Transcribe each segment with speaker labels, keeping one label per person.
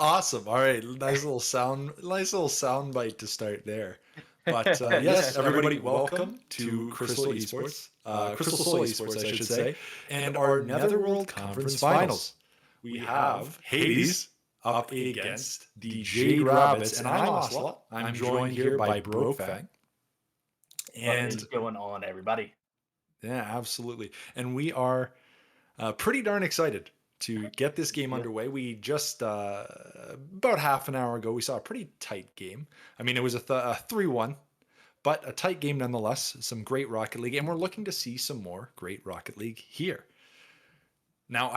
Speaker 1: Awesome. All right. Nice little sound bite to start there. But yes,
Speaker 2: Yeah.
Speaker 1: everybody, welcome to Crystal Esports, Crystal Soul Esports, I should say, and our Netherworld Conference Finals. We have Hades up against the Jade Rabbits, and I'm Ocelot. I'm joined here by Brokefang.
Speaker 2: What is
Speaker 1: And
Speaker 2: going on, everybody?
Speaker 1: yeah, absolutely. And we are pretty darn excited to get this game
Speaker 2: Yeah.
Speaker 1: underway. We just about half an hour ago we saw a pretty tight game. I mean, it was a 3-1, but a tight game nonetheless. Some great Rocket League, and we're looking to see some more great Rocket League here. Now,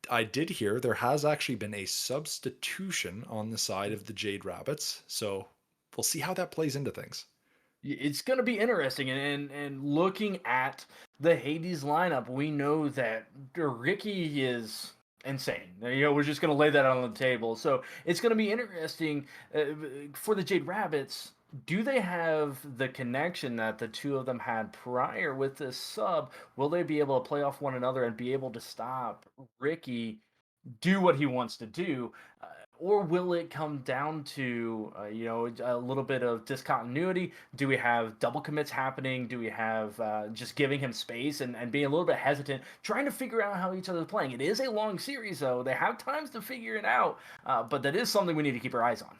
Speaker 1: I did hear there has actually been a substitution on the side of the Jade Rabbits, so we'll see how that plays into things.
Speaker 2: It's going to be interesting, and looking at the Hades lineup, we know that Ricky is insane. We're just going to lay that out on the table. So it's going to be interesting for the Jade Rabbits. Do they have the connection that the two of them had prior with this sub? Will they be able to play off one another and be able to stop Ricky do what he wants to do, or will it come down to a little bit of discontinuity? Do we have double commits happening? Do we have just giving him space and being a little bit hesitant, trying to figure out how each other's playing? It is a long series, though. They have times to figure it out, but that is something we need to keep our eyes on.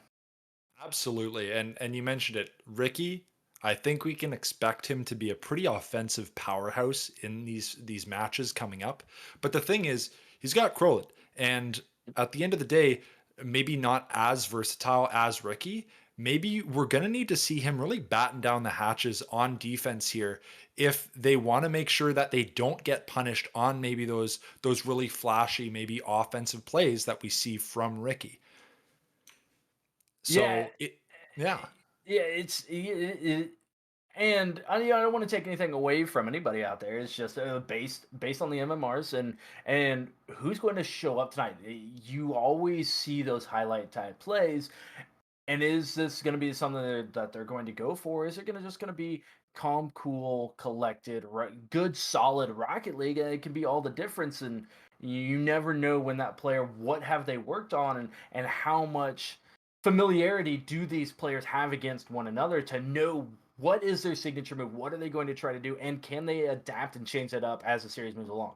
Speaker 1: Absolutely. And you mentioned it, Ricky. I think we can expect him to be a pretty offensive powerhouse in these matches coming up. But the thing is, he's got Crowley, and at the end of the day, maybe not as versatile as Ricky. Maybe we're gonna need to see him really batten down the hatches on defense here if they want to make sure that they don't get punished on maybe those really flashy, maybe offensive plays that we see from Ricky.
Speaker 2: Yeah,
Speaker 1: Yeah,
Speaker 2: yeah, and I don't want to take anything away from anybody out there. It's just based on the MMRs and who's going to show up tonight. You always see those highlight type plays, and is this going to be something that they're going to go for? Is it going to be calm, cool, collected, good, solid Rocket League? It can be all the difference, and you never know when that player what have they worked on and how much familiarity do these players have against one another to know what is their signature move, what are they going to try to do, and can they adapt and change that up as the series moves along?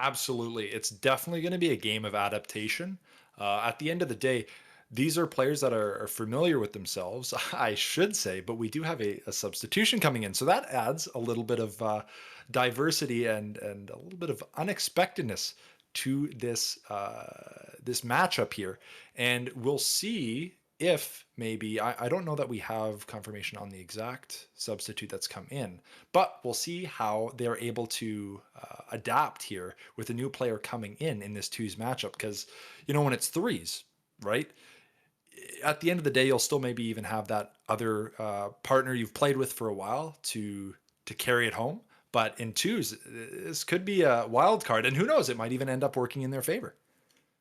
Speaker 1: absolutely. It's definitely going to be a game of adaptation. At the end of the day, these are players that are familiar with themselves, I should say, but we do have a substitution coming in. So that adds a little bit of diversity and a little bit of unexpectedness to this matchup here. And we'll see if maybe I don't know that we have confirmation on the exact substitute that's come in, but we'll see how they're able to adapt here with a new player coming in this twos matchup. Because when it's threes, right? At the end of the day, you'll still maybe even have that other partner you've played with for a while to carry it home. But in twos, this could be a wild card, and who knows? It might even end up working in their favor.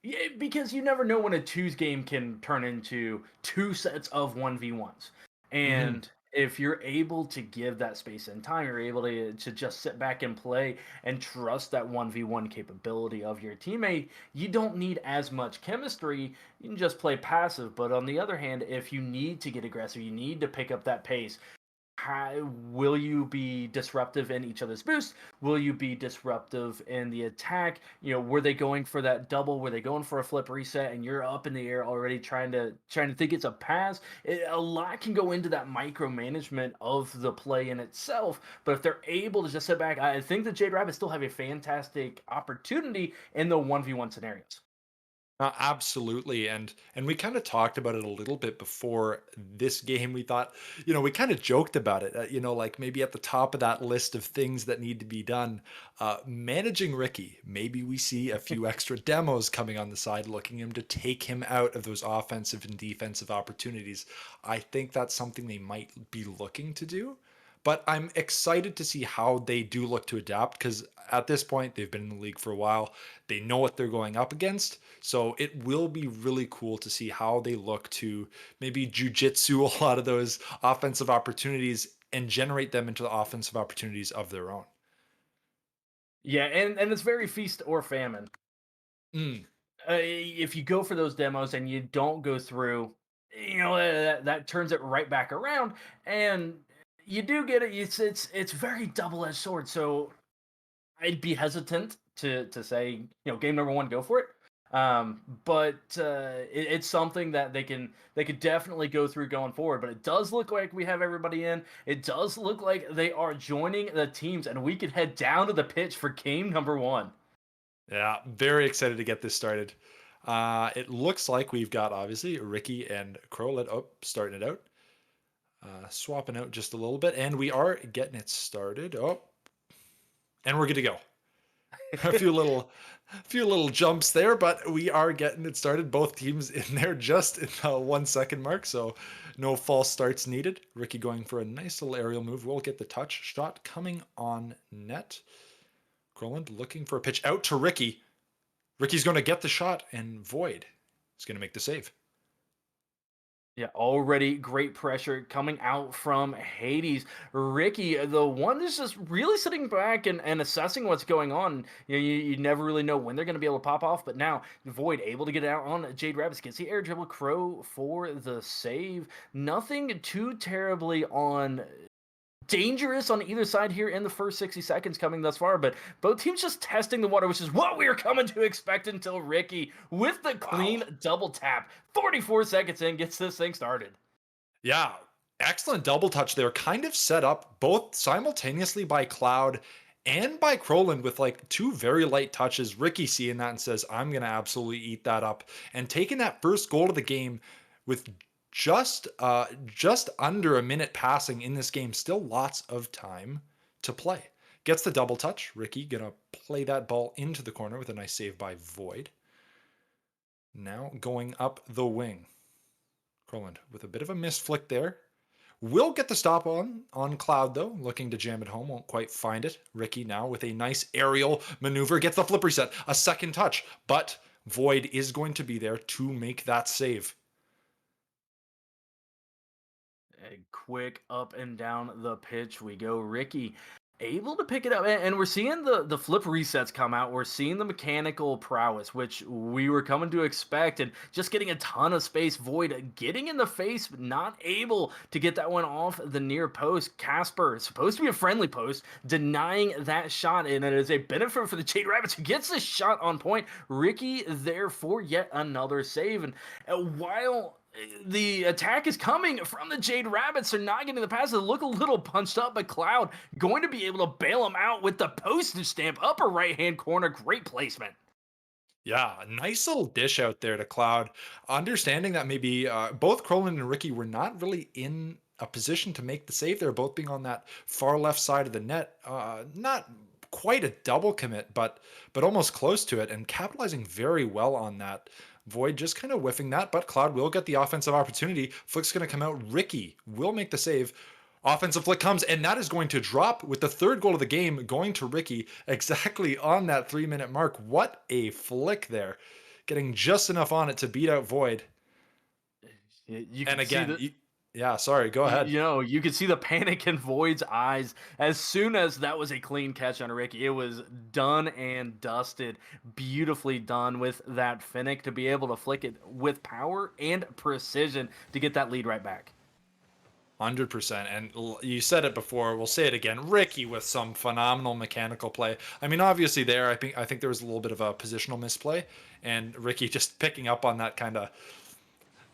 Speaker 2: Yeah, because you never know when a twos game can turn into two sets of 1v1s.
Speaker 1: Hmm.
Speaker 2: And if you're able to give that space and time, you're able to just sit back and play and trust that 1v1 capability of your teammate, you don't need as much chemistry. You can just play passive. But on the other hand, if you need to get aggressive, you need to pick up that pace, will you be disruptive in each other's boost? Will you be disruptive in the attack? Were they going for that double? Were they going for a flip reset? And you're up in the air already trying to think it's a pass. A lot can go into that micromanagement of the play in itself. But if they're able to just sit back, I think the Jade Rabbits still have a fantastic opportunity in the 1v1 scenarios.
Speaker 1: Absolutely, and we kind of talked about it a little bit before this game. We thought, we kind of joked about it. Like maybe at the top of that list of things that need to be done, managing Ricky. Maybe we see a few extra demos coming on the side, looking him to take him out of those offensive and defensive opportunities. I think that's something they might be looking to do. But I'm excited to see how they do look to adapt because at this point, they've been in the league for a while. They know what they're going up against. So it will be really cool to see how they look to maybe jujitsu a lot of those offensive opportunities and generate them into the offensive opportunities of their own.
Speaker 2: Yeah, and it's very feast or famine.
Speaker 1: Mm.
Speaker 2: if you go for those demos and you don't go through, that turns it right back around, and you do get it. It's very double edged sword. So I'd be hesitant to say, game number one, go for it. But it's something that they could definitely go through going forward. But it does look like we have everybody in. It does look like they are joining the teams, and we could head down to the pitch for game number one.
Speaker 1: Yeah, very excited to get this started. It looks like we've got obviously Ricky and Crowlet starting it out. Swapping out just a little bit, and we are getting it started. Oh, and we're good to go. a few little jumps there, but we are getting it started. Both teams in there just in the 1 second mark, so no false starts needed. Ricky going for a nice little aerial move. We'll get the touch shot coming on net. Groland looking for a pitch out to Ricky. Ricky's going to get the shot, and Void is going to make the save.
Speaker 2: Yeah, already great pressure coming out from Hades. Ricky, the one is just really sitting back and assessing what's going on. You never really know when they're going to be able to pop off, but now Void able to get out on Jade Rabbits. Gets the air dribble. Crow for the save. Nothing too terribly on dangerous on either side here in the first 60 seconds coming thus far, but both teams just testing the water, which is what we were coming to expect until Ricky with the clean double tap. 44 seconds in, gets this thing started.
Speaker 1: Yeah, excellent double touch there. Kind of set up both simultaneously by Cloud and by Crowland with like two very light touches. Ricky seeing that and says, I'm going to absolutely eat that up. And taking that first goal of the game with just under a minute passing in this game, still lots of time to play. Gets the double touch. Ricky gonna play that ball into the corner with a nice save by Void. Now going up the wing. Crowland with a bit of a missed flick there. Will get the stop on Cloud though, looking to jam it home, won't quite find it. Ricky now with a nice aerial maneuver, gets the flip reset, a second touch, but Void is going to be there to make that save.
Speaker 2: A quick up and down the pitch we go. Ricky able to pick it up, and we're seeing the flip resets come out. We're seeing the mechanical prowess, which we were coming to expect, and just getting a ton of space. Void getting in the face, but not able to get that one off the near post. Casper, supposed to be a friendly post, denying that shot, and it is a benefit for the Jade Rabbits, who gets this shot on point. Ricky there for yet another save, and while the attack is coming from the Jade Rabbits, they're not getting the pass. They look a little punched up, but Cloud going to be able to bail them out with the postage stamp upper right-hand corner. Great placement.
Speaker 1: Yeah, a nice little dish out there to Cloud. Understanding that maybe both Crowland and Ricky were not really in a position to make the save. They're both being on that far left side of the net. Not quite a double commit, but almost close to it, and capitalizing very well on that. Void just kind of whiffing that, but Cloud will get the offensive opportunity. Flick's going to come out. Ricky will make the save. Offensive flick comes, and that is going to drop with the third goal of the game going to Ricky exactly on that 3-minute mark. What a flick there. Getting just enough on it to beat out Void.
Speaker 2: You
Speaker 1: And
Speaker 2: can see
Speaker 1: again,
Speaker 2: the
Speaker 1: yeah, sorry, go ahead.
Speaker 2: you could see the panic in Void's eyes as soon as that was a clean catch on Ricky. It was done and dusted. Beautifully done with that Finnick to be able to flick it with power and precision to get that lead right back.
Speaker 1: 100%. And you said it before, we'll say it again. Ricky with some phenomenal mechanical play. I mean, obviously there, I think there was a little bit of a positional misplay, and Ricky just picking up on that kind of,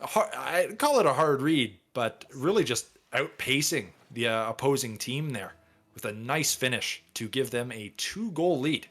Speaker 1: I call it a hard read, but really just outpacing the opposing team there with a nice finish to give them a 2-goal lead.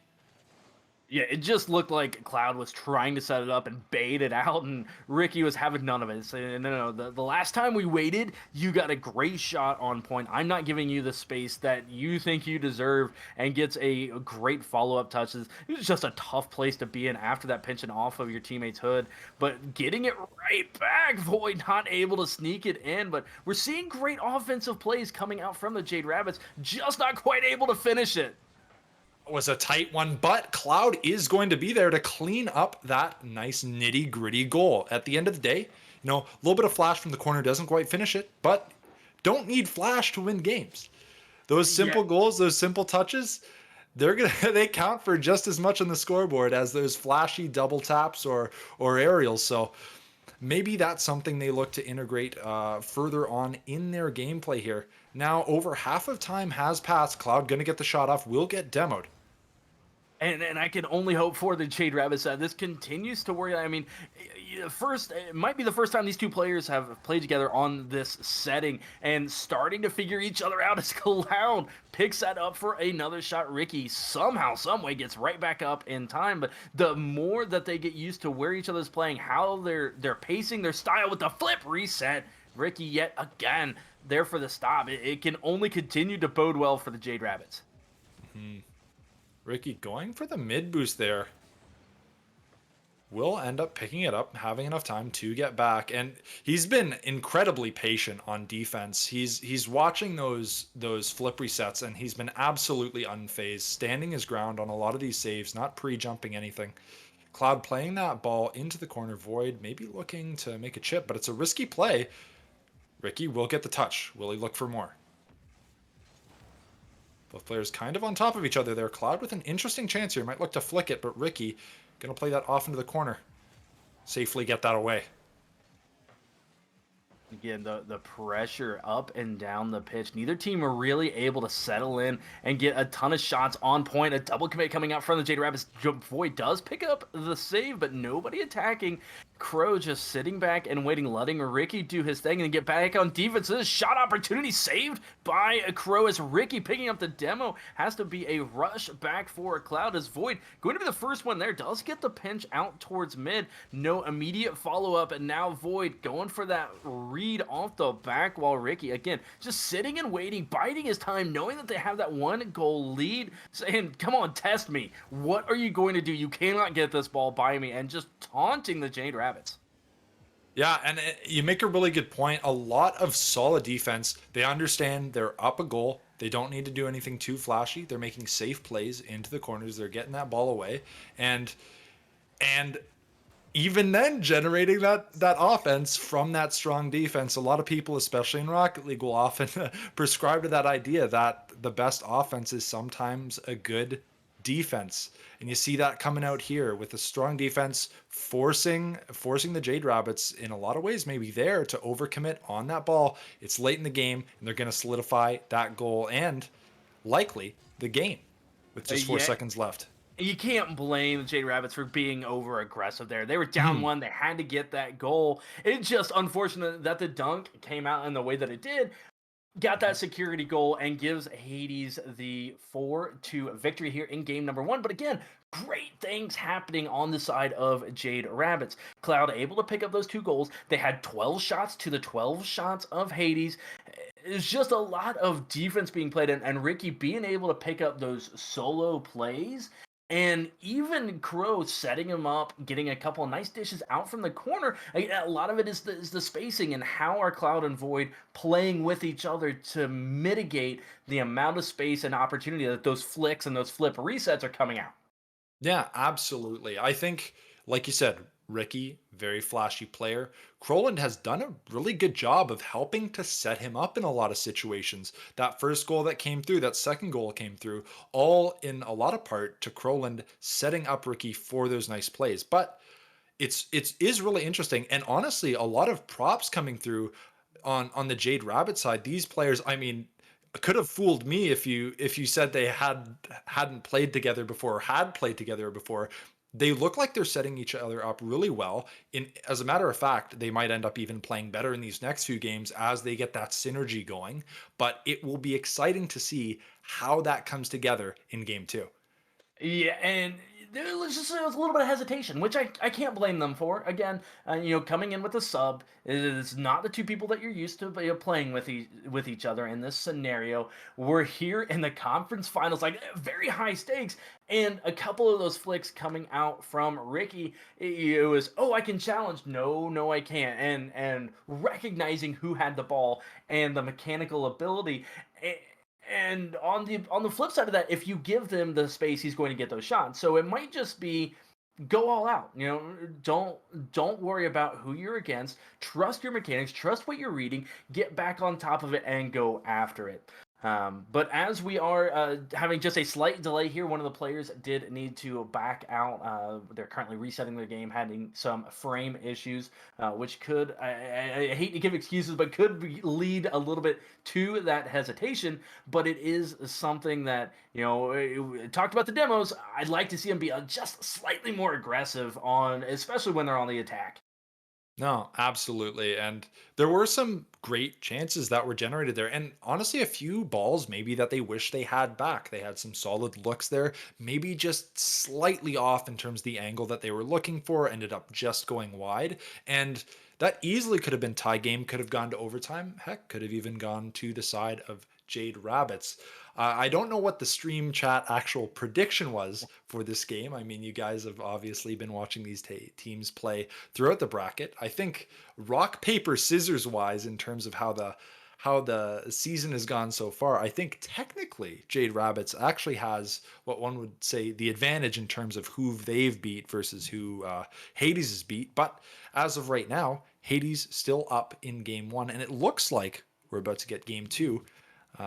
Speaker 2: Yeah, it just looked like Cloud was trying to set it up and bait it out, and Ricky was having none of it. So, no, the last time we waited, you got a great shot on point. I'm not giving you the space that you think you deserve, and gets a great follow-up touches. It was just a tough place to be in after that pinching off of your teammate's hood, but getting it right back. Void not able to sneak it in, but we're seeing great offensive plays coming out from the Jade Rabbits, just not quite able to finish it.
Speaker 1: Was a tight one, but Cloud is going to be there to clean up that nice nitty gritty goal. At the end of the day, a little bit of flash from the corner doesn't quite finish it, but don't need flash to win games. Those simple goals, those simple touches, they're gonna they count for just as much on the scoreboard as those flashy double taps or aerials. So maybe that's something they look to integrate further on in their gameplay here. Now, over half of time has passed. Cloud gonna get the shot off, will get demoed.
Speaker 2: And I can only hope for the Jade Rabbit side. This continues to worry. I mean, first it might be the first time these two players have played together on this setting and starting to figure each other out as Cloud picks that up for another shot. Ricky somehow, some way gets right back up in time. But the more that they get used to where each other's playing, how they're pacing their style with the flip reset, Ricky yet again there for the stop. It can only continue to bode well for the Jade Rabbits.
Speaker 1: Hmm. Ricky going for the mid boost there. Will end up picking it up, having enough time to get back, and he's been incredibly patient on defense. He's watching those flip resets, and he's been absolutely unfazed, standing his ground on a lot of these saves, not pre-jumping anything. Cloud playing that ball into the corner. Void maybe looking to make a chip, but it's a risky play. Ricky will get the touch. Will he look for more? Both players kind of on top of each other there. Cloud with an interesting chance here. Might look to flick it, but Ricky going to play that off into the corner. Safely get that away.
Speaker 2: Again, the pressure up and down the pitch. Neither team are really able to settle in and get a ton of shots on point. A double commit coming out from the Jade Rabbits. Void does pick up the save, but nobody attacking. Crow just sitting back and waiting, letting Ricky do his thing and get back on defense. This shot opportunity saved by a Crow as Ricky picking up the demo. Has to be a rush back for Cloud as Void going to be the first one there. Does get the pinch out towards mid. No immediate follow-up, and now Void going for that read off the back while Ricky, again, just sitting and waiting, biding his time, knowing that they have that one goal lead, saying, come on, test me. What are you going to do? You cannot get this ball by me, and just taunting the Jade Rabbits.
Speaker 1: Yeah, and you make a really good point. A lot of solid defense. They understand they're up a goal. They don't need to do anything too flashy. They're making safe plays into the corners. They're getting that ball away, and even then generating that offense from that strong defense. A lot of people, especially in Rocket League, will often prescribe to that idea that the best offense is sometimes a good defense. And you see that coming out here with a strong defense forcing the Jade Rabbits in a lot of ways maybe there to overcommit on that ball. It's late in the game and they're going to solidify that goal and likely the game with just 4
Speaker 2: Yeah,
Speaker 1: seconds left.
Speaker 2: you can't blame the Jade Rabbits for being over aggressive there. They were down
Speaker 1: Mhm.
Speaker 2: one. They had to get that goal. It's just unfortunate that the dunk came out in the way that it did. Got that security goal and gives Hades the 4-2 victory here in game number one. But again, great things happening on the side of Jade Rabbits. Cloud able to pick up those two goals. They had 12 shots to the 12 shots of Hades. It's just a lot of defense being played, and Ricky being able to pick up those solo plays. And even Crow setting him up, getting a couple of nice dishes out from the corner. A lot of it is the spacing and how are Cloud and Void playing with each other to mitigate the amount of space and opportunity that those flicks and those flip resets are coming out.
Speaker 1: Yeah, absolutely. I think, like you said, Ricky, very flashy player. Croland has done a really good job of helping to set him up in a lot of situations. That first goal that came through, that second goal came through, all in a lot of part to Croland setting up Ricky for those nice plays. But it is really interesting, and honestly, a lot of props coming through on the Jade Rabbit side. These players, I mean, could have fooled me if you said they hadn't played together before or had played together before. They look like they're setting each other up really well. In as a matter of fact, they might end up even playing better in these next few games as they get that synergy going. But it will be exciting to see how that comes together in game two.
Speaker 2: Yeah, and there was a little bit of hesitation, which I can't blame them for. Again, coming in with a sub is not the two people that you're used to, but you're playing with each other in this scenario. We're here in the conference finals, like very high stakes, and a couple of those flicks coming out from Ricky. It was, oh, I can challenge. No, no, I can't. And recognizing who had the ball and the mechanical ability. And on the flip side of that, if you give them the space, he's going to get those shots. So it might just be go all out. Don't worry about who you're against. Trust your mechanics. Trust what you're reading. Get back on top of it and go after it. But as we are having just a slight delay here, one of the players did need to back out. They're currently resetting their game, having some frame issues, which could, I hate to give excuses, but could lead a little bit to that hesitation. But it is something that, talked about the demos. I'd like to see them be just slightly more aggressive on, especially when they're on the attack.
Speaker 1: No, absolutely. And there were some great chances that were generated there. And honestly, a few balls maybe that they wish they had back. They had some solid looks there, maybe just slightly off in terms of the angle that they were looking for, ended up just going wide. And that easily could have been tie game, could have gone to overtime. Heck, could have even gone to the side of Jade Rabbits. I don't know what the stream chat actual prediction was for this game. I mean, you guys have obviously been watching these teams play throughout the bracket. I think rock paper scissors wise in terms of how the season has gone so far, I think technically Jade Rabbits actually has what one would say the advantage in terms of who they've beat versus who Hades has beat. But as of right now, Hades still up in game one, and it looks like we're about to get game two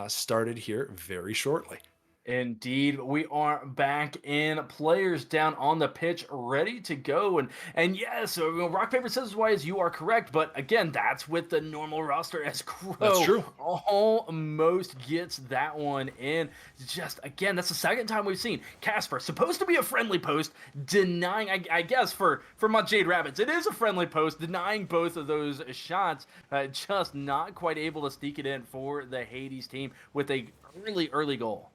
Speaker 1: started here very shortly.
Speaker 2: Indeed, we are back in. Players down on the pitch, ready to go. And yes, rock paper scissors wise, you are correct. But again, that's with the normal roster as
Speaker 1: That's
Speaker 2: Crow
Speaker 1: true.
Speaker 2: almost gets that one in. Just again, that's the second time we've seen Casper, supposed to be a friendly post, denying. I guess for my Jade Rabbits, it is a friendly post, denying both of those shots. Just not quite able to sneak it in for the Hades team with a early goal.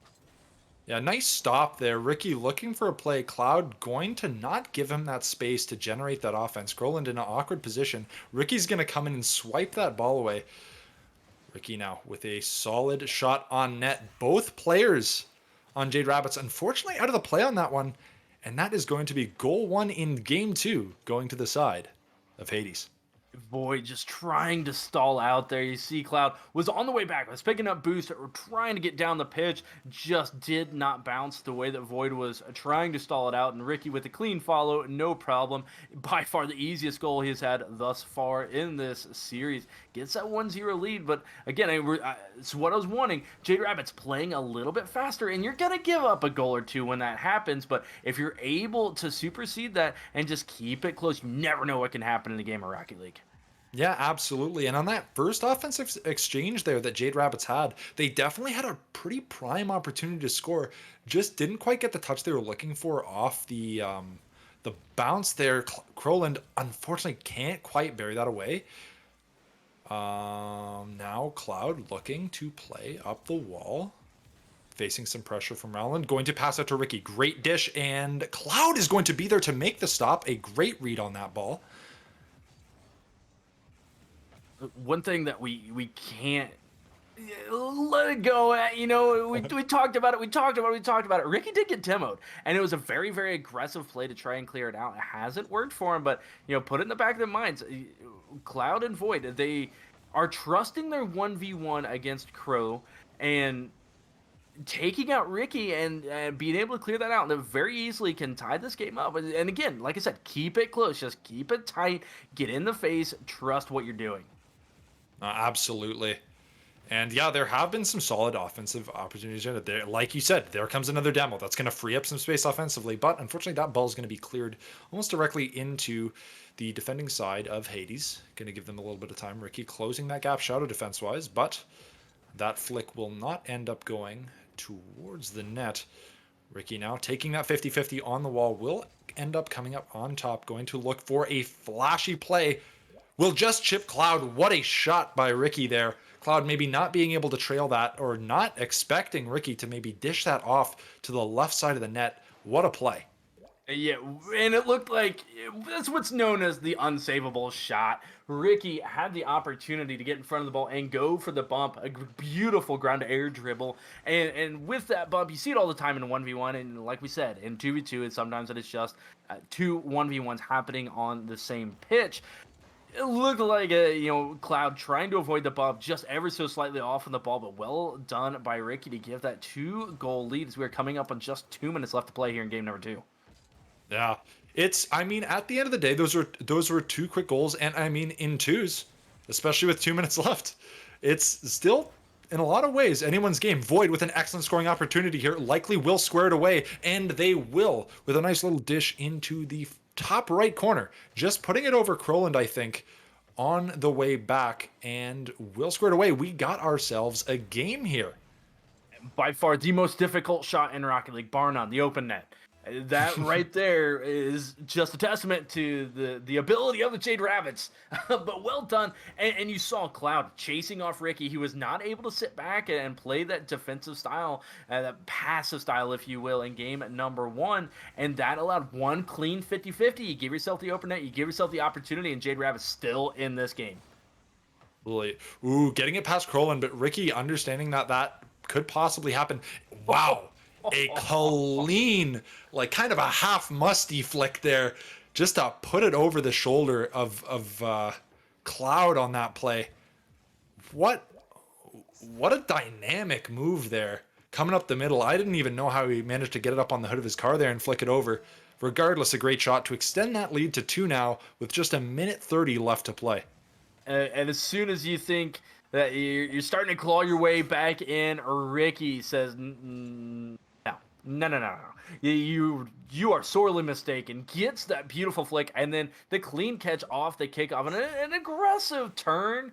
Speaker 1: Yeah, nice stop there. Ricky looking for a play. Cloud going to not give him that space to generate that offense. Groland in an awkward position. Ricky's going to come in and swipe that ball away. Ricky now with a solid shot on net. Both players on Jade Rabbits, unfortunately, out of the play on that one. And that is going to be goal one in game two, going to the side of Hades.
Speaker 2: Void just trying to stall out there. You see Cloud was on the way back, was picking up boost, or trying to get down the pitch, just did not bounce the way that Void was trying to stall it out. And Ricky with a clean follow, no problem. By far the easiest goal he's had thus far in this series. Gets that 1-0 lead, but again, it's what I was wanting. Jade Rabbit's playing a little bit faster, and you're going to give up a goal or two when that happens. But if you're able to supersede that and just keep it close, you never know what can happen in a game of Rocket League.
Speaker 1: Yeah, absolutely. And on that first offensive exchange there that Jade Rabbits had, they definitely had a pretty prime opportunity to score. Just didn't quite get the touch they were looking for off the bounce there. Croland unfortunately can't quite bury that away. Now Cloud looking to play up the wall. Facing some pressure from Rowland. Going to pass out to Ricky. Great dish. And Cloud is going to be there to make the stop. A great read on that ball.
Speaker 2: One thing that we can't let it go at, we talked about it, Ricky did get demoed, and it was a very aggressive play to try and clear it out. It hasn't worked for him, but put it in the back of their minds. Cloud and Void, they are trusting their 1v1 against Crow and taking out Ricky and being able to clear that out, and they very easily can tie this game up. And again, like I said, keep it close, just keep it tight, get in the face, trust what you're doing.
Speaker 1: Absolutely. And yeah, there have been some solid offensive opportunities in it. There, like you said, there comes another demo that's going to free up some space offensively. But unfortunately, that ball is going to be cleared almost directly into the defending side of Hades. Going to give them a little bit of time. Ricky closing that gap shadow defense wise, but that flick will not end up going towards the net. Ricky now taking that 50-50 on the wall will end up coming up on top, going to look for a flashy play. Will just chip Cloud. What a shot by Ricky there. Cloud maybe not being able to trail that, or not expecting Ricky to maybe dish that off to the left side of the net. What a play.
Speaker 2: Yeah, and it looked like that's what's known as the unsavable shot. Ricky had the opportunity to get in front of the ball and go for the bump, a beautiful ground to air dribble. And with that bump, you see it all the time in 1v1. And like we said, in 2v2, and sometimes it is just two 1v1s happening on the same pitch. It looked like Cloud trying to avoid the bump just ever so slightly off on the ball, but well done by Ricky to give that 2-goal lead as we are coming up on just 2 minutes left to play here in game number 2.
Speaker 1: Yeah. I mean, at the end of the day, those were two quick goals, and I mean in twos, especially with 2 minutes left. It's still in a lot of ways anyone's game. Void with an excellent scoring opportunity here, likely will square it away, and they will with a nice little dish into the top right corner, just putting it over Croland, I think, on the way back, and will square it away. We got ourselves a game here.
Speaker 2: By far the most difficult shot in Rocket League, bar none, the open net. That right there is just a testament to the ability of the Jade Rabbits. But well done. And you saw Cloud chasing off Ricky. He was not able to sit back and play that defensive style, that passive style, if you will, in game number one. And that allowed one clean 50-50. You give yourself the open net, you give yourself the opportunity, and Jade Rabbits still in this game.
Speaker 1: Really, ooh, getting it past Croland, but Ricky understanding that that could possibly happen. Wow, a clean, like kind of a half musty flick there, just to put it over the shoulder of Cloud on that play. What what a dynamic move there, coming up the middle. I didn't even know how he managed to get it up on the hood of his car there and flick it over. Regardless, a great shot to extend that lead to 2 now with just a minute 30 left to play.
Speaker 2: And as soon as you think that you're starting to claw your way back in, Ricky says, no, no, no, no, no. You are sorely mistaken. Gets that beautiful flick, and then the clean catch off the kickoff, and an aggressive turn.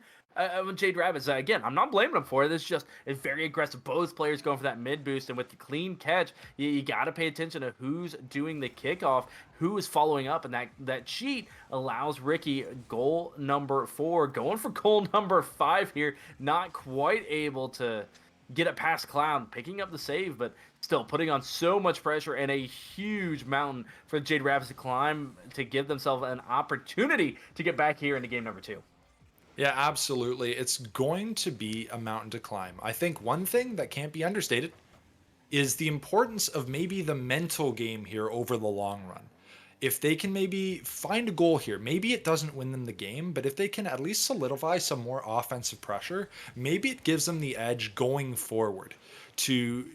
Speaker 2: Jade Rabbits, again, I'm not blaming him for it. It's just it's very aggressive. Both players going for that mid boost, and with the clean catch, you got to pay attention to who's doing the kickoff, who is following up, and that cheat allows Ricky goal number 4, going for goal number 5 here. Not quite able to get it past Cloud, picking up the save, but still putting on so much pressure and a huge mountain for the Jade Rabbits to climb to give themselves an opportunity to get back here into game number 2.
Speaker 1: Yeah, absolutely. It's going to be a mountain to climb. I think one thing that can't be understated is the importance of maybe the mental game here over the long run. If they can maybe find a goal here, maybe it doesn't win them the game, but if they can at least solidify some more offensive pressure, maybe it gives them the edge going forward to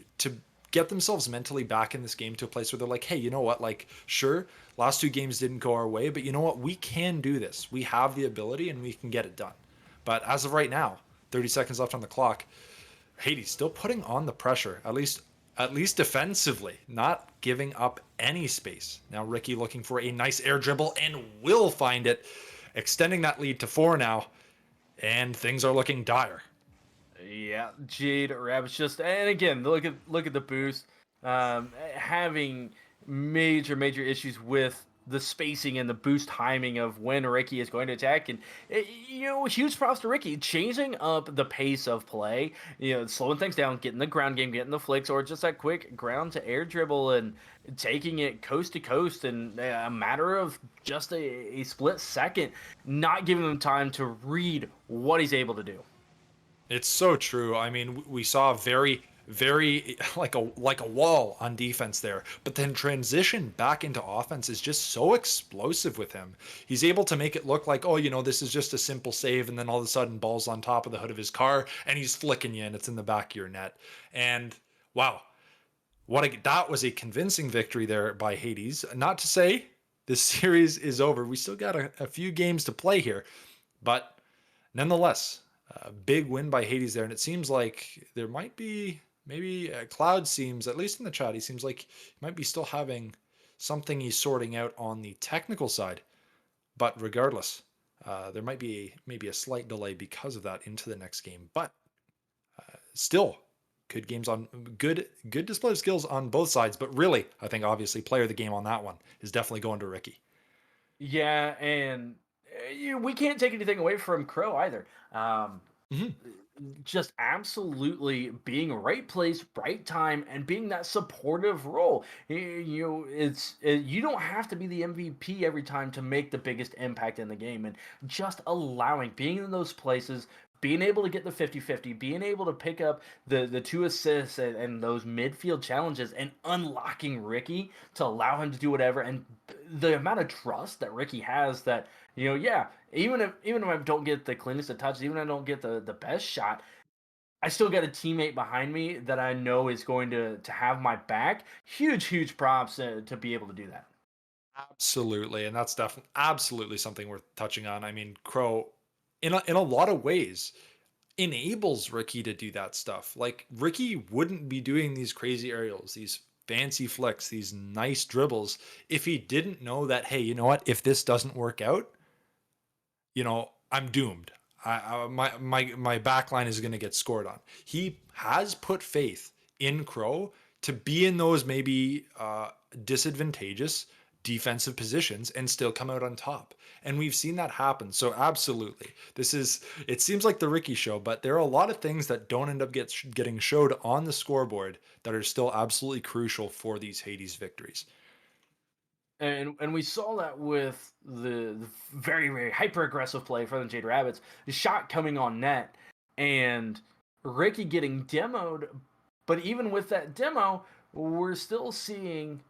Speaker 1: get themselves mentally back in this game to a place where they're like, hey, you know what? Like, sure, last 2 games didn't go our way, but you know what? We can do this. We have the ability and we can get it done. But as of right now, 30 seconds left on the clock, Hades still putting on the pressure, at least defensively, not giving up any space. Now Ricky looking for a nice air dribble and will find it, extending that lead to 4 now, and things are looking dire.
Speaker 2: Yeah, Jade Rabbits just, and again, look at the boost, having major issues with the spacing and the boost timing of when Ricky is going to attack, and huge props to Ricky changing up the pace of play, slowing things down, getting the ground game, getting the flicks, or just that quick ground to air dribble and taking it coast to coast in a matter of just a split second, not giving him time to read what he's able to do.
Speaker 1: It's so true. I mean, we saw very like a wall on defense there, but then transition back into offense is just so explosive with him. He's able to make it look like, oh, this is just a simple save, and then all of a sudden balls on top of the hood of his car and he's flicking you and it's in the back of your net. And wow, that was a convincing victory there by Hades. Not to say this series is over. We still got a few games to play here, but nonetheless, a big win by Hades there. And it seems like there might be maybe Cloud seems, at least in the chat, he seems like he might be still having something he's sorting out on the technical side. But regardless, there might be maybe a slight delay because of that into the next game. But still, good games on good display of skills on both sides. But really, I think obviously player of the game on that one is definitely going to Ricky.
Speaker 2: Yeah, and we can't take anything away from Crow either.
Speaker 1: Mhm.
Speaker 2: Just absolutely being right place, right time, and being that supportive role. You don't have to be the MVP every time to make the biggest impact in the game, and just allowing being in those places. Being able to get the 50-50, being able to pick up the 2 assists and those midfield challenges, and unlocking Ricky to allow him to do whatever, and the amount of trust that Ricky has that yeah, even if I don't get the cleanest of touches, even if I don't get the best shot, I still got a teammate behind me that I know is going to have my back. Huge props to be able to do that.
Speaker 1: Absolutely, and that's definitely absolutely something worth touching on. I mean, Crow, in a lot of ways, enables Ricky to do that stuff. Like Ricky wouldn't be doing these crazy aerials, these fancy flicks, these nice dribbles if he didn't know that, hey, you know what? If this doesn't work out, I'm doomed. My back line is going to get scored on. He has put faith in Crow to be in those maybe disadvantageous defensive positions and still come out on top. And we've seen that happen. So absolutely, it seems like the Ricky show, but there are a lot of things that don't end up getting showed on the scoreboard that are still absolutely crucial for these Hades victories.
Speaker 2: And we saw that with the very very hyper aggressive play for the Jade Rabbits, the shot coming on net, and Ricky getting demoed. But even with that demo, we're still seeing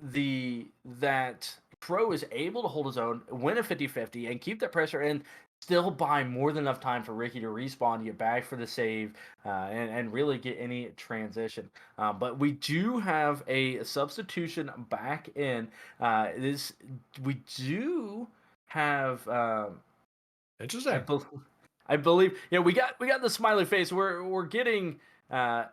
Speaker 2: the that Pro is able to hold his own, win a 50-50, and keep that pressure, and still buy more than enough time for Ricky to respawn, get back for the save, and really get any transition. But we do have a substitution back in. This we do have. I,
Speaker 1: Interesting.
Speaker 2: bel I believe. Yeah, we got the smiley face. We're getting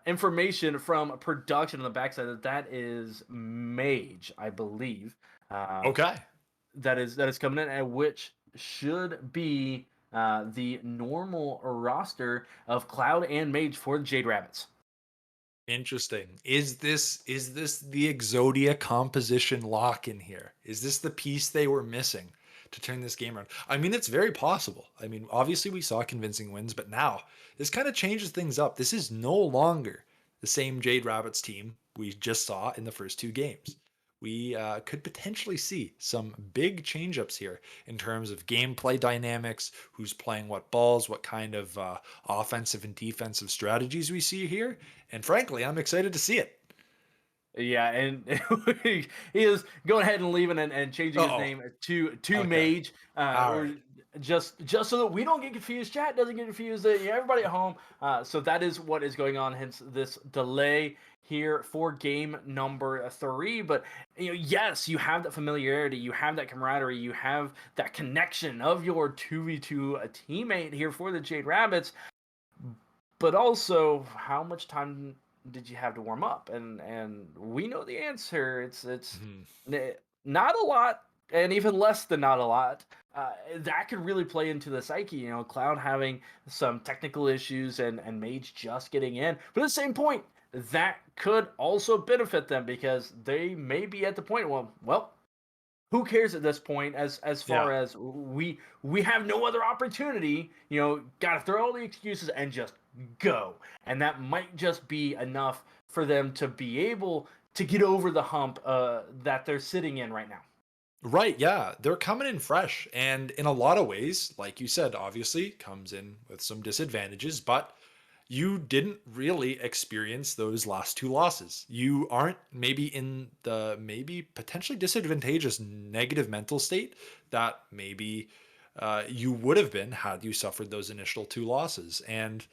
Speaker 2: information from production on the backside that is Mage, I believe. Uh,
Speaker 1: Okay.
Speaker 2: that is coming in, and which should be the normal roster of Cloud and Mage for the Jade Rabbits.
Speaker 1: Interesting. Is this the Exodia composition lock in here? Is this the piece they were missing to turn this game around? I mean, it's very possible. I mean, obviously we saw convincing wins, but now this kind of changes things up. This is no longer the same Jade Rabbits team we just saw in the first two games. We could potentially see some big change-ups here in terms of gameplay dynamics, who's playing what balls, what kind of offensive and defensive strategies we see here. And frankly, I'm excited to see it.
Speaker 2: Yeah, and he is going ahead and leaving and changing his
Speaker 1: Oh,
Speaker 2: name to
Speaker 1: okay.
Speaker 2: Mage,
Speaker 1: All
Speaker 2: or
Speaker 1: right.
Speaker 2: just so that we don't get confused. Chat doesn't get confused. Everybody at home. So that is what is going on. Hence this delay here for game number 3. But yes, you have that familiarity, you have that camaraderie, you have that connection of your 2v2 teammate here for the Jade Rabbits. But also, how much time did you have to warm up? And we know the answer. It's
Speaker 1: Mhm.
Speaker 2: not a lot, and even less than not a lot. That could really play into the psyche. Cloud having some technical issues, and Mage just getting in. But at the same point, that could also benefit them because they may be at the point. Well, who cares at this point, as
Speaker 1: Yeah.
Speaker 2: far as we have no other opportunity. Gotta throw all the excuses and just go. And that might just be enough for them to be able to get over the hump that they're sitting in right now.
Speaker 1: Right, yeah. They're coming in fresh. And in a lot of ways, like you said, obviously comes in with some disadvantages, but you didn't really experience those last two losses. You aren't maybe in the maybe potentially disadvantageous negative mental state that maybe you would have been had you suffered those initial two losses. And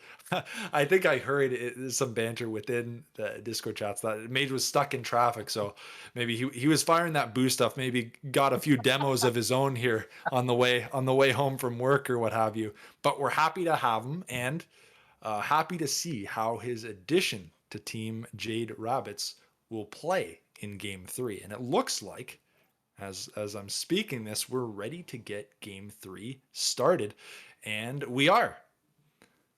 Speaker 1: I think I heard some banter within the Discord chats that Mage was stuck in traffic. So maybe he was firing that boo stuff, maybe got a few demos of his own here on the way home from work or what have you. But we're happy to have him, and happy to see how his addition to Team Jade Rabbits will play in Game 3. And it looks like, as I'm speaking this, we're ready to get Game 3 started. And we are.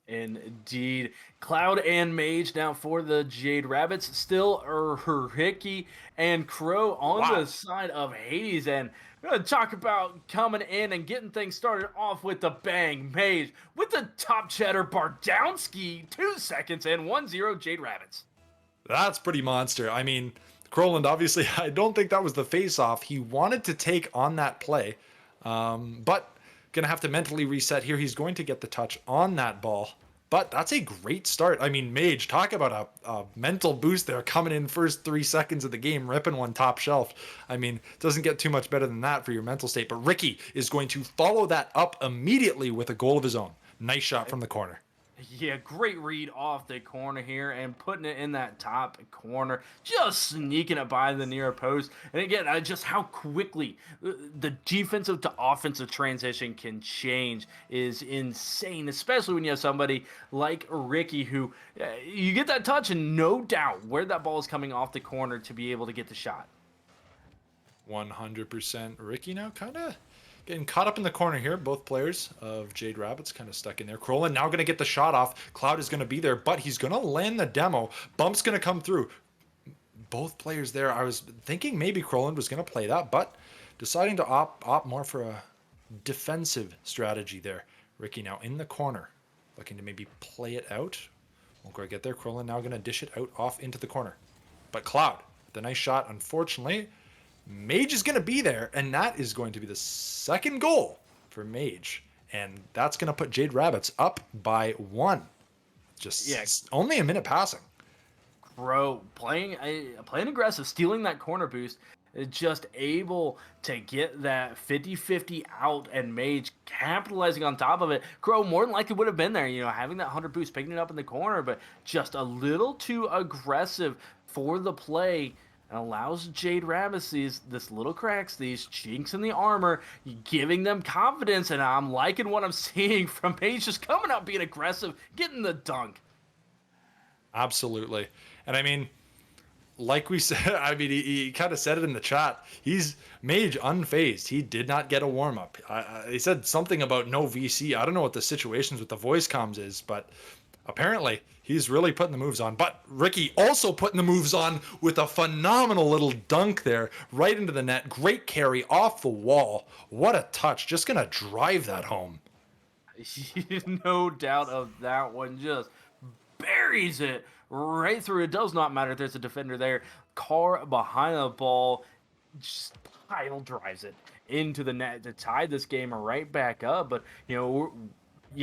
Speaker 2: Indeed. Cloud and Mage now for the Jade Rabbits. Still Ricky and Crow on the
Speaker 1: Wow.
Speaker 2: side of Hades. And we're going to talk about coming in and getting things started off with the bang. Mage with the top cheddar Bardowski. 2 seconds and 1-0 Jade Rabbits.
Speaker 1: That's pretty monster. I mean, Croland, obviously, I don't think that was the face off. He wanted to take on that play, but going to have to mentally reset here. He's going to get the touch on that ball. But that's a great start. I mean, Mage, talk about a mental boost there coming in first 3 seconds of the game, ripping one top shelf. I mean, doesn't get too much better than that for your mental state. But Ricky is going to follow that up immediately with a goal of his own. Nice shot from the corner.
Speaker 2: Yeah, great read off the corner here and putting it in that top corner, just sneaking it by the near post. And again, just how quickly the defensive to offensive transition can change is insane, especially when you have somebody like Ricky who you get that touch and no doubt where that ball is coming off the corner to be able to get the shot.
Speaker 1: 100%. Ricky now kind of getting caught up in the corner here. Both players of Jade Rabbits kind of stuck in there. Krolan now going to get the shot off. Cloud is going to be there, but he's going to land the demo. Bump's going to come through. Both players there. I was thinking maybe Krolan was going to play that, but deciding to opt more for a defensive strategy there. Ricky now in the corner, looking to maybe play it out. Won't quite get there. Krolan now going to dish it out off into the corner. But Cloud, the nice shot, unfortunately, Mage is going to be there, and that is going to be the second goal for Mage. And that's going to put Jade Rabbits up by 1.
Speaker 2: Yeah,
Speaker 1: Just only a minute passing.
Speaker 2: Bro, playing aggressive, stealing that corner boost, just able to get that 50-50 out and Mage capitalizing on top of it. Crow more than likely would have been there, having that 100 boost, picking it up in the corner, but just a little too aggressive for the play. And allows Jade Rabbits this little cracks, these chinks in the armor, giving them confidence. And I'm liking what I'm seeing from Mage, just coming out being aggressive, getting the dunk.
Speaker 1: Absolutely. And I mean, like we said, I mean, he kind of said it in the chat. He's Mage unfazed. He did not get a warm up. He said something about no VC. I don't know what the situations with the voice comms is, but apparently he's really putting the moves on. But Ricky also putting the moves on with a phenomenal little dunk there right into the net. Great carry off the wall. What a touch. Just going to drive that home.
Speaker 2: No doubt of that one. Just buries it right through. It does not matter if there's a defender there. Car behind the ball, just pile drives it into the net to tie this game right back up. But you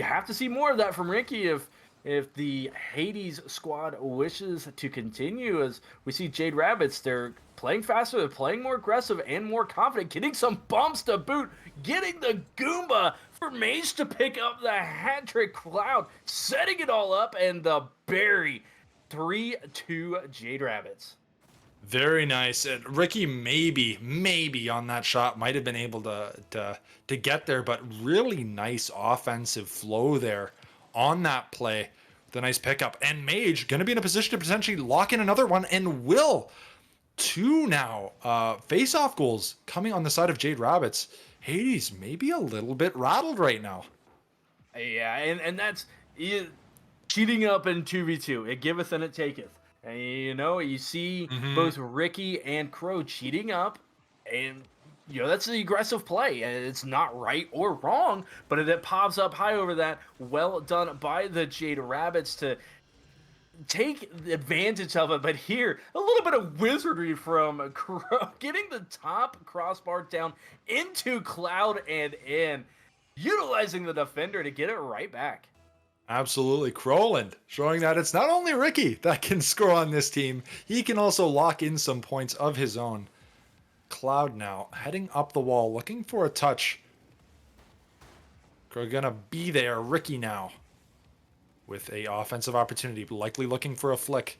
Speaker 2: have to see more of that from Ricky if the Hades squad wishes to continue. As we see Jade Rabbits, they're playing faster, they're playing more aggressive and more confident, getting some bumps to boot, getting the Goomba for Mage to pick up the hat trick. Cloud setting it all up, and the bury 3-2 Jade Rabbits.
Speaker 1: Very nice. And Ricky maybe on that shot might have been able to get there, but really nice offensive flow there on that play. The nice pickup. And Mage going to be in a position to potentially lock in another one, and will. 2 now. Face-off goals coming on the side of Jade Rabbits. Hades maybe a little bit rattled right now.
Speaker 2: Yeah, and that's cheating up in 2v2. It giveth and it taketh. And you see both Ricky and Crow cheating up, and that's the aggressive play, and it's not right or wrong, but it pops up high over that. Well done by the Jade Rabbits to take advantage of it. But here, a little bit of wizardry from Crow, getting the top crossbar down into Cloud and in, utilizing the defender to get it right back.
Speaker 1: Absolutely. Kroland showing that it's not only Ricky that can score on this team, he can also lock in some points of his own. Cloud now heading up the wall, looking for a touch. We're gonna be there. Ricky now with a offensive opportunity, likely looking for a flick.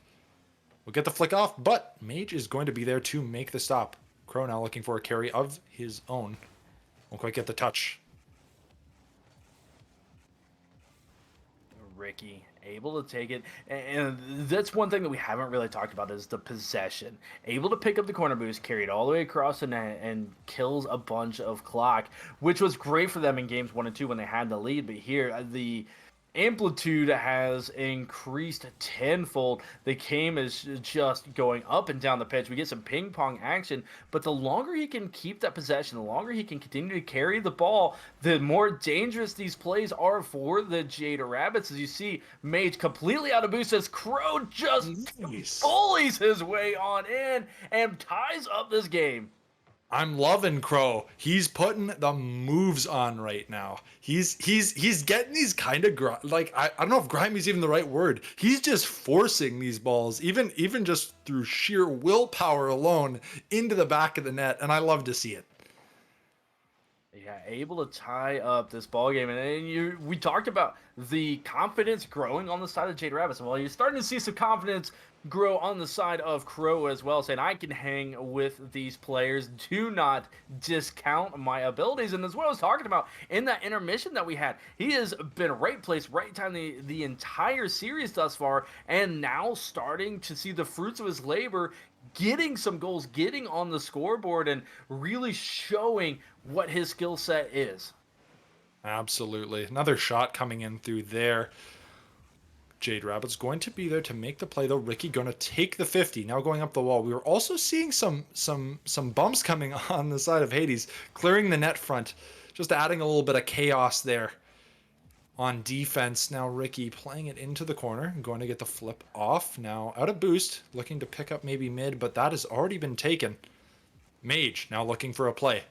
Speaker 1: We'll get the flick off, but Mage is going to be there to make the stop. Crow now looking for a carry of his own. Won't quite get the touch.
Speaker 2: Ricky able to take it, and that's one thing that we haven't really talked about is the possession. Able to pick up the corner boost, carry it all the way across the net, and kills a bunch of clock, which was great for them in games 1 and 2 when they had the lead. But here, the amplitude has increased tenfold. The game is just going up and down the pitch. We get some ping pong action, but the longer he can keep that possession, the longer he can continue to carry the ball, the more dangerous these plays are for the Jade Rabbits. As you see, Mage completely out of boost as Crow just bullies his way on in and ties up this game.
Speaker 1: I'm loving Crow. He's putting the moves on right now. He's getting these kind of I don't know if grimy is even the right word. He's just forcing these balls, even just through sheer willpower alone, into the back of the net, and I love to see it.
Speaker 2: Yeah, able to tie up this ball game, and we talked about the confidence growing on the side of Jade Rabbit. Well, you're starting to see some confidence grow on the side of Crow as well, saying I can hang with these players. Do not discount my abilities. And as well as talking about in that intermission that we had, he has been right place, right time the entire series thus far, and now starting to see the fruits of his labor, getting some goals, getting on the scoreboard, and really showing what his skill set is.
Speaker 1: Absolutely. Another shot coming in through there. Jade Rabbit's going to be there to make the play though. Ricky going to take the 50. Now going up the wall. We were also seeing some bumps coming on the side of Hades, clearing the net front, just adding a little bit of chaos there on defense. Now Ricky playing it into the corner and going to get the flip off. Now out of boost, looking to pick up maybe mid, but that has already been taken. Mage now looking for a play.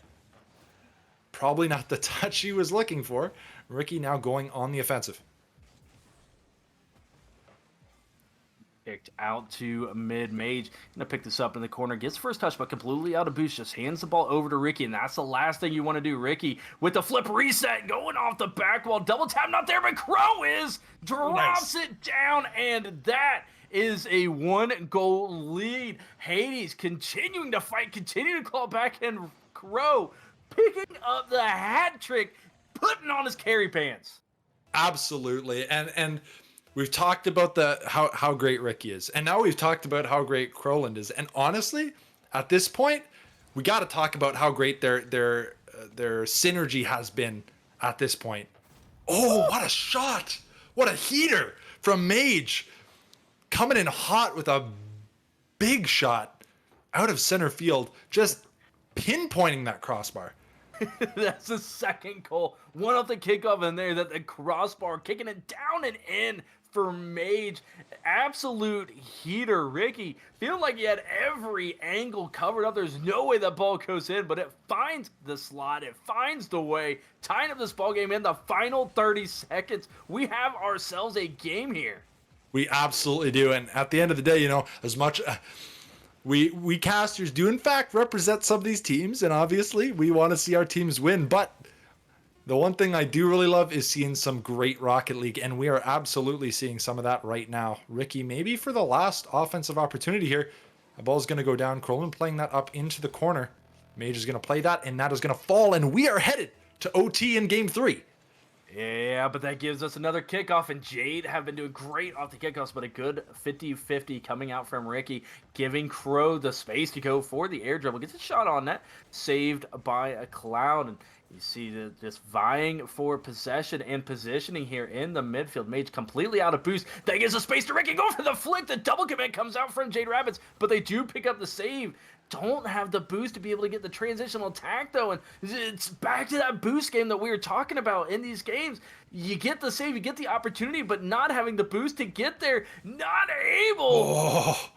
Speaker 1: Probably not the touch he was looking for. Ricky now going on the offensive.
Speaker 2: Kicked out to mid Mage. Gonna pick this up in the corner. Gets first touch, but completely out of boost. Just hands the ball over to Ricky, and that's the last thing you want to do. Ricky with the flip reset, going off the back wall. Double tap, not there, but Crow is drops it down, and that is a 1-goal lead. Hades continuing to fight, continuing to claw back, and Crow picking up the hat trick, putting on his carry pants.
Speaker 1: Absolutely. And we've talked about the how great Ricky is. And now we've talked about how great Crowland is. And honestly, at this point, we got to talk about how great their synergy has been at this point. Oh, what a shot. What a heater from Mage. Coming in hot with a big shot out of center field, just pinpointing that crossbar.
Speaker 2: That's the second goal. One off the kickoff in there, that the crossbar kicking it down and in for Mage. Absolute heater. Ricky feeling like he had every angle covered up. There's no way that ball goes in, but it finds the slot. It finds the way. Tying up this ball game in the final 30 seconds. We have ourselves a game here.
Speaker 1: We absolutely do. And at the end of the day, as much we casters do in fact represent some of these teams, and obviously we want to see our teams win, but the one thing I do really love is seeing some great Rocket League, and we are absolutely seeing some of that right now. Ricky, maybe for the last offensive opportunity here, the ball's going to go down. Crowland playing that up into the corner. Mage is going to play that, and that is going to fall, and we are headed to OT in game 3.
Speaker 2: Yeah, but that gives us another kickoff, and Jade have been doing great off the kickoffs, but a good 50-50 coming out from Ricky, giving Crow the space to go for the air dribble. Gets a shot on net, saved by a Cloud, and you see just vying for possession and positioning here in the midfield. Mage completely out of boost. That gives a space to Ricky. Go for the flick. The double commit comes out from Jade Rabbits, but they do pick up the save. Don't have the boost to be able to get the transitional attack, though, and it's back to that boost game that we were talking about in these games. You get the save, you get the opportunity, but not having the boost to get there, not able.
Speaker 1: Oh,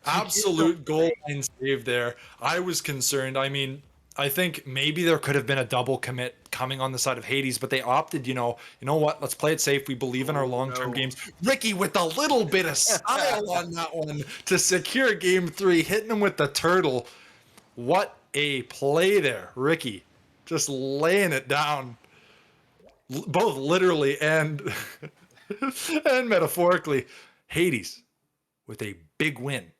Speaker 1: absolute goal line save there. I was concerned. I mean, I think maybe there could have been a double commit coming on the side of Hades, but they opted, you know what? Let's play it safe. We believe in our long-term games. Ricky with a little bit of style on that one to secure game 3, hitting him with the turtle. What a play there, Ricky. Just laying it down, both literally and and metaphorically. Hades with a big win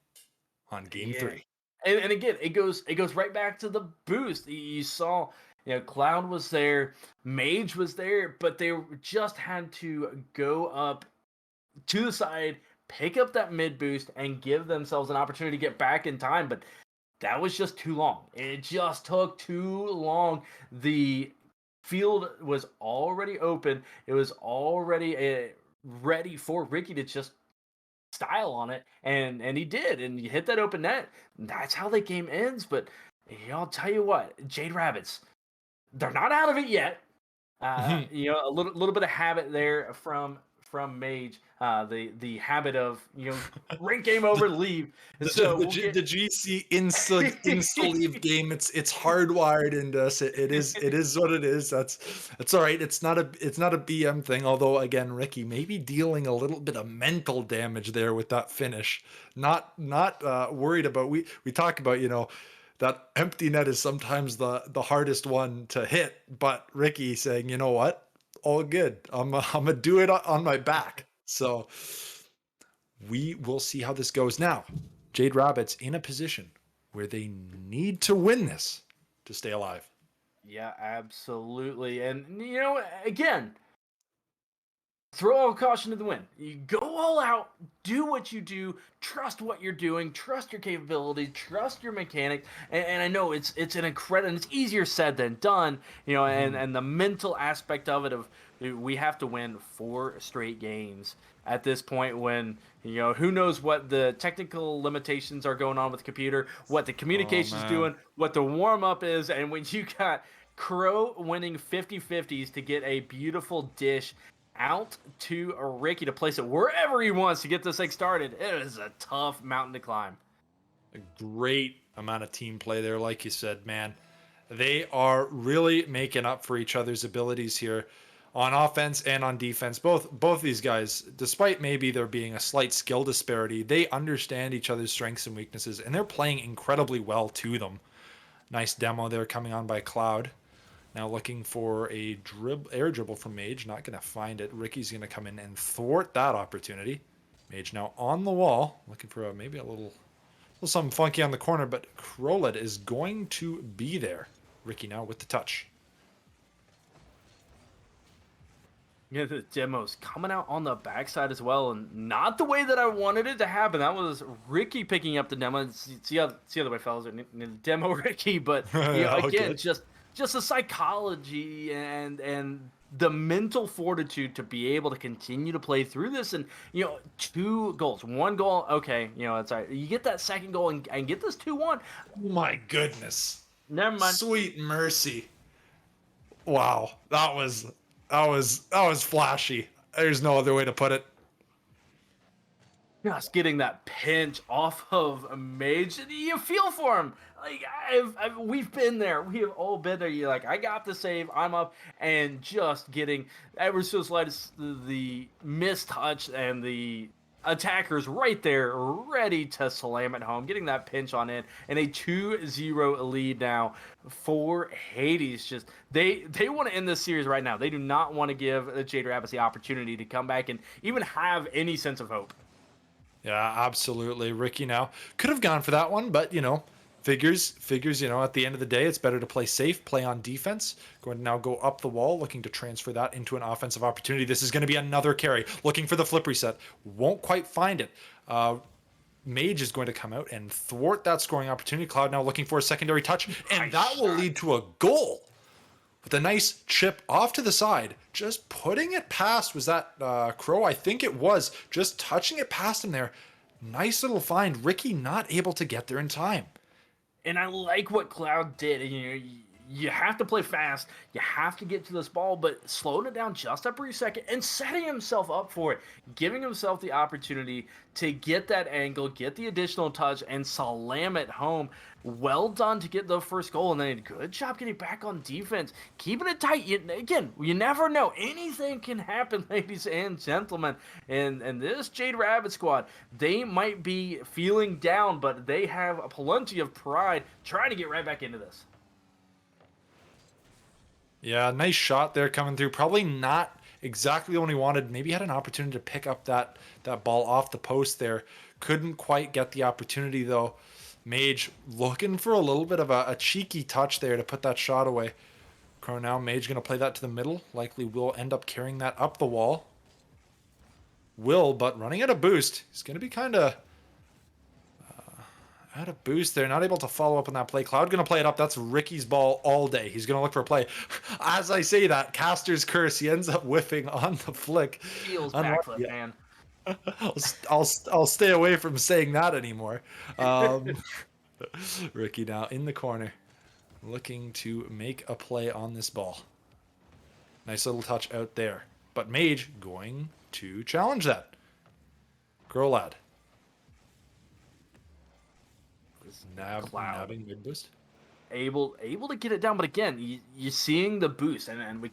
Speaker 1: on game 3.
Speaker 2: And again, it goes right back to the boost. You saw, Cloud was there, Mage was there, but they just had to go up to the side, pick up that mid boost, and give themselves an opportunity to get back in time. But that was just too long. It just took too long. The field was already open. It was already ready for Ricky to just style on it, and he did, and you hit that open net. That's how the game ends. But I'll tell you what, Jade Rabbits, they're not out of it yet. A little bit of habit there from Mage, the habit of rank game over, leave.
Speaker 1: The,
Speaker 2: So
Speaker 1: the,
Speaker 2: we'll
Speaker 1: G-
Speaker 2: get.
Speaker 1: the GC insta leave game, it's hardwired into us. It is what it is. That's all right. It's not a BM thing. Although again, Ricky maybe dealing a little bit of mental damage there with that finish. Not worried about. We talk about that empty net is sometimes the hardest one to hit, but Ricky saying, "You know what? All good. Imma do it on my back." So, we will see how this goes. Now, Jade Rabbit's in a position where they need to win this to stay alive.
Speaker 2: Yeah, absolutely. And again, throw all caution to the wind. You go all out, do what you do, trust what you're doing, trust your capabilities, trust your mechanics. And I know it's an incredible, it's easier said than done, and
Speaker 1: Mhm.
Speaker 2: and the mental aspect of it of we have to win 4 straight games at this point when who knows what the technical limitations are going on with the computer, what the
Speaker 1: Oh,
Speaker 2: communications
Speaker 1: man.
Speaker 2: doing, what the warm up is, and when you got Crow winning 50-50s to get a beautiful dish out to Ricky to place it wherever he wants to get this thing started. It is a tough mountain to climb.
Speaker 1: A great amount of team play there, like you said, man. They are really making up for each other's abilities here on offense and on defense. Both these guys, despite maybe there being a slight skill disparity, they understand each other's strengths and weaknesses, and they're playing incredibly well to them. Nice demo there coming on by Cloud. Now looking for a air dribble from Mage. Not going to find it. Ricky's going to come in and thwart that opportunity. Mage now on the wall. Looking for maybe a little something funky on the corner, but Kroled is going to be there. Ricky now with the touch.
Speaker 2: The demo's coming out on the backside as well, and not the way that I wanted it to happen. That was Ricky picking up the demo. See how the way, fellas, the demo Ricky, but
Speaker 1: All
Speaker 2: again,
Speaker 1: good.
Speaker 2: just the psychology and the mental fortitude to be able to continue to play through this, and 2 goals, 1 goal, okay, it's all right. You get that second goal and get this 2-1.
Speaker 1: Oh my goodness.
Speaker 2: Never mind.
Speaker 1: Sweet mercy. Wow. That was flashy. There's no other way to put it.
Speaker 2: Just getting that pinch off of Mage, you feel for him. Like we've been there. We have all been there. You're like, I got the save. I'm up, and just getting ever so slightest the missed touch and the attackers right there, ready to slam it home. Getting that pinch on it, and a 2-0 lead now for Hades. Just they want to end this series right now. They do not want to give the Jade Rabbits the opportunity to come back and even have any sense of hope.
Speaker 1: Yeah, absolutely. Ricky now could have gone for that one, but figures, at the end of the day, it's better to play safe, play on defense. Going to now go up the wall, looking to transfer that into an offensive opportunity. This is going to be another carry, looking for the flip reset. Won't quite find it. Mage is going to come out and thwart that scoring opportunity. Cloud now looking for a secondary touch, and
Speaker 2: Nice
Speaker 1: that will
Speaker 2: shot.
Speaker 1: lead to a goal. With a nice chip off to the side, just putting it past, was that Crow? I think it was. Just touching it past him there. Nice little find. Ricky not able to get there in time.
Speaker 2: And I like what Cloud did. You have to play fast. You have to get to this ball, but slowing it down just a brief second and setting himself up for it, giving himself the opportunity to get that angle, get the additional touch, and slam it home. Well done to get the first goal, and then good job getting back on defense, keeping it tight. You never know. Anything can happen, ladies and gentlemen. And this Jade Rabbit squad, they might be feeling down, but they have plenty of pride trying to get right back into this.
Speaker 1: Yeah, nice shot there coming through. Probably not exactly the one he wanted. Maybe had an opportunity to pick up that ball off the post there. Couldn't quite get the opportunity though. Mage looking for a little bit of a cheeky touch there to put that shot away. Crow now, Mage going to play that to the middle. Likely will end up carrying that up the wall. Will, but running at a boost. He's going to be kind of out of boost there. Not able to follow up on that play. Cloud going to play it up. That's Ricky's ball all day. He's going to look for a play. As I say that, Caster's curse. He ends up whiffing on the flick.
Speaker 2: Feels backflip, man.
Speaker 1: I'll stay away from saying that anymore. Ricky now in the corner, looking to make a play on this ball. Nice little touch out there. But Mage going to challenge that. Girl lad. Nabbing mid boost.
Speaker 2: Able to get it down, but again, you're seeing the boost, and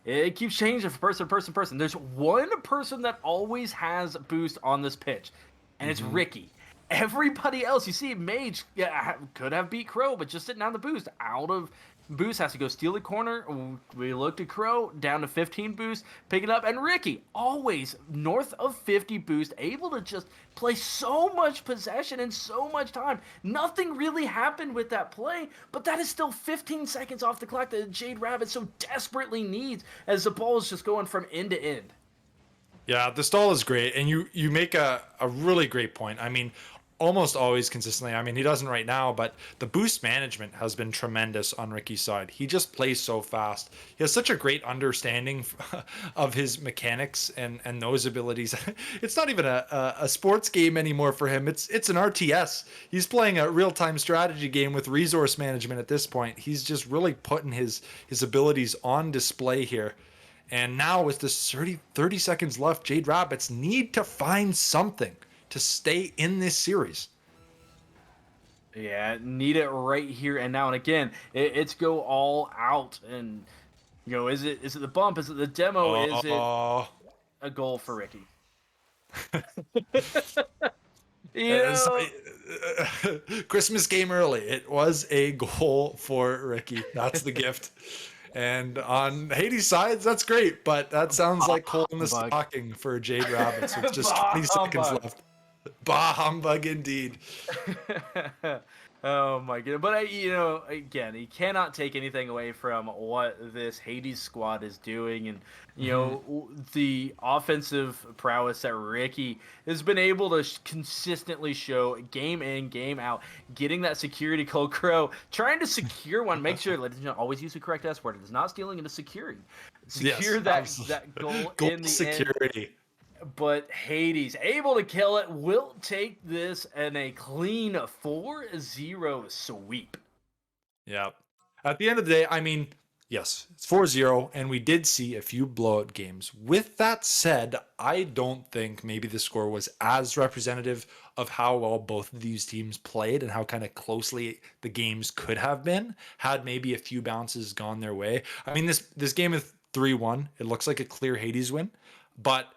Speaker 2: it keeps changing from person to person. There's one person that always has boost on this pitch, and it's Ricky. Everybody else, you see, Mage could have beat Crow, but just sitting down the boost. Out of boost, has to go steal the corner. We looked at Crow, down to 15 boost, pick it up. And Ricky, always north of 50 boost, able to just play so much possession and so much time. Nothing really happened with that play, but that is still 15 seconds off the clock that Jade Rabbit so desperately needs as the ball is just going from end to end.
Speaker 1: Yeah, the stall is great, and you make a really great point. I mean, almost always consistently. I mean, he doesn't right now, but the boost management has been tremendous on Ricky's side. He just plays so fast. He has such a great understanding of his mechanics and those abilities. It's not even a sports game anymore for him. It's an RTS. He's playing a real time strategy game with resource management at this point. He's just really putting his abilities on display here. And now with this 30 seconds left, Jade Rabbits need to find something to stay in this series.
Speaker 2: Yeah, need it right here and now. And again, it's go all out. And is it the bump? Is it the demo? Is it
Speaker 1: Oh,
Speaker 2: a goal for Ricky? You
Speaker 1: uh, so-
Speaker 2: know,
Speaker 1: Christmas game early. It was a goal for Ricky. That's the gift. And on Hades' sides, that's great, but that sounds
Speaker 2: bah
Speaker 1: like coal in the
Speaker 2: humbug.
Speaker 1: stocking for Jade Rabbits with just
Speaker 2: Bah
Speaker 1: 20 seconds
Speaker 2: humbug.
Speaker 1: left. Bah humbug indeed.
Speaker 2: Oh my goodness! But again, he cannot take anything away from what this Hades squad is doing, and
Speaker 1: Mhm.
Speaker 2: the offensive prowess that Ricky has been able to consistently show game in, game out, getting that security code Crow, trying to secure one. Make sure, ladies and gentlemen, always use the correct S word. It is not stealing; it is securing.
Speaker 1: Yes,
Speaker 2: Secure
Speaker 1: absolutely.
Speaker 2: that goal
Speaker 1: Goal
Speaker 2: in the end.
Speaker 1: security.
Speaker 2: But Hades able to kill it, will take this in a clean 4-0 sweep.
Speaker 1: Yeah. At the end of the day, I mean, yes, it's 4-0, and we did see a few blowout games. With that said, I don't think maybe the score was as representative of how well both of these teams played and how kind of closely the games could have been had maybe a few bounces gone their way. I mean, this game is 3-1. It looks like a clear Hades win, but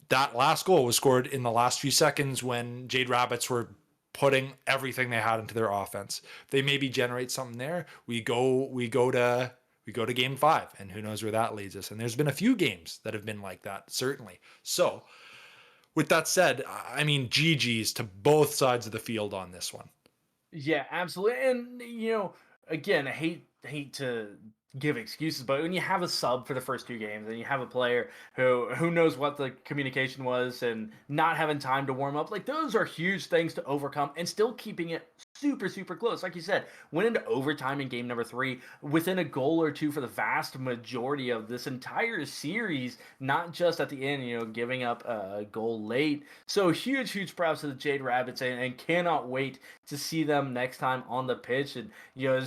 Speaker 1: that last goal was scored in the last few seconds when Jade Rabbits were putting everything they had into their offense. They maybe generate something there. We go to game 5, and who knows where that leads us. And there's been a few games that have been like that, certainly. So with that said, I mean, GG's to both sides of the field on this one.
Speaker 2: Yeah, absolutely. And again, I hate to give excuses, but when you have a sub for the first two games and you have a player who knows what the communication was and not having time to warm up, like those are huge things to overcome and still keeping it super close. Like you said, went into overtime in game number 3 within a goal or two for the vast majority of this entire series, not just at the end, giving up a goal late. So huge props to the Jade Rabbits, and cannot wait to see them next time on the pitch, and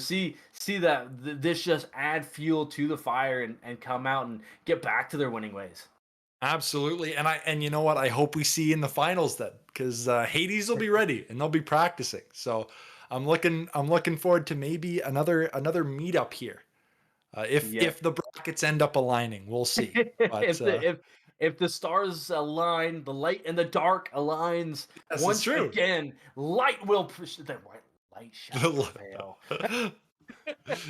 Speaker 2: see that this just add fuel to the fire, and come out and get back to their winning ways.
Speaker 1: Absolutely, and you know what? I hope we see in the finals then, because Hades will be ready and they'll be practicing. So I'm looking forward to maybe another meetup here.
Speaker 2: Yeah.
Speaker 1: If the brackets end up aligning, we'll see. But
Speaker 2: If the stars align, the light and the dark aligns
Speaker 1: yes, it's
Speaker 2: once
Speaker 1: true.
Speaker 2: again. Light will push the light shall prevail.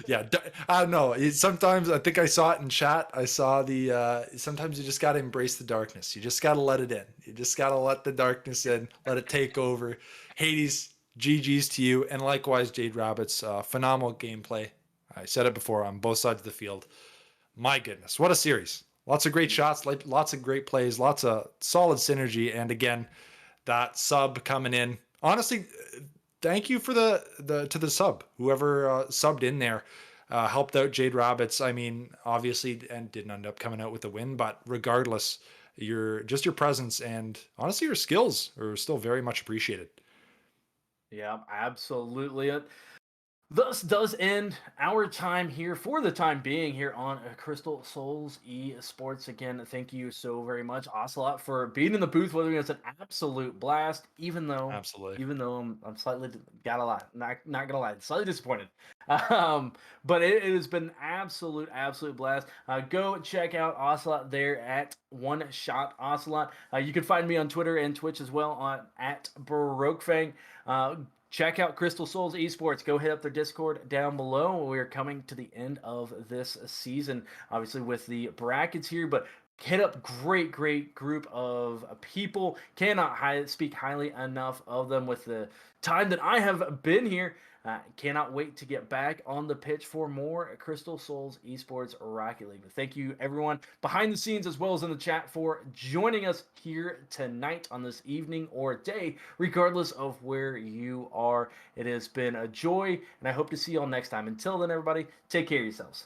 Speaker 1: Yeah, I don't know. Sometimes I think I saw it in chat. I saw the sometimes you just got to embrace the darkness. You just got to let it in. You just got to let the darkness in, let it take over. Hades, GG's to you, and likewise Jade Rabbits. Phenomenal gameplay. I said it before on both sides of the field. My goodness, what a series! Lots of great shots, like lots of great plays, lots of solid synergy, and again, that sub coming in. Honestly, thank you for the sub. Whoever subbed in there helped out Jade Rabbits. I mean, obviously, and didn't end up coming out with a win, but regardless, your presence and honestly your skills are still very much appreciated.
Speaker 2: Yeah, absolutely. Thus does end our time here for the time being here on Crystal Souls Esports. Again, thank you so very much, Ocelot, for being in the booth with me. It's an absolute blast.
Speaker 1: Absolutely.
Speaker 2: Even though I'm slightly got a lot, not gonna lie, slightly disappointed. Um, but it has been absolute blast. Go check out Ocelot there at One Shot Ocelot. You can find me on Twitter and Twitch as well on at Barokefang. Check out Crystal Souls Esports. Go hit up their Discord down below. We're coming to the end of this season, obviously with the brackets here, but hit up great group of people. Cannot speak highly enough of them with the time that I have been here. Cannot wait to get back on the pitch for more Crystal Souls Esports Rocket League. Thank you, everyone behind the scenes as well as in the chat for joining us here tonight on this evening or day, regardless of where you are. It has been a joy, and I hope to see you all next time. Until then, everybody, take care of yourselves.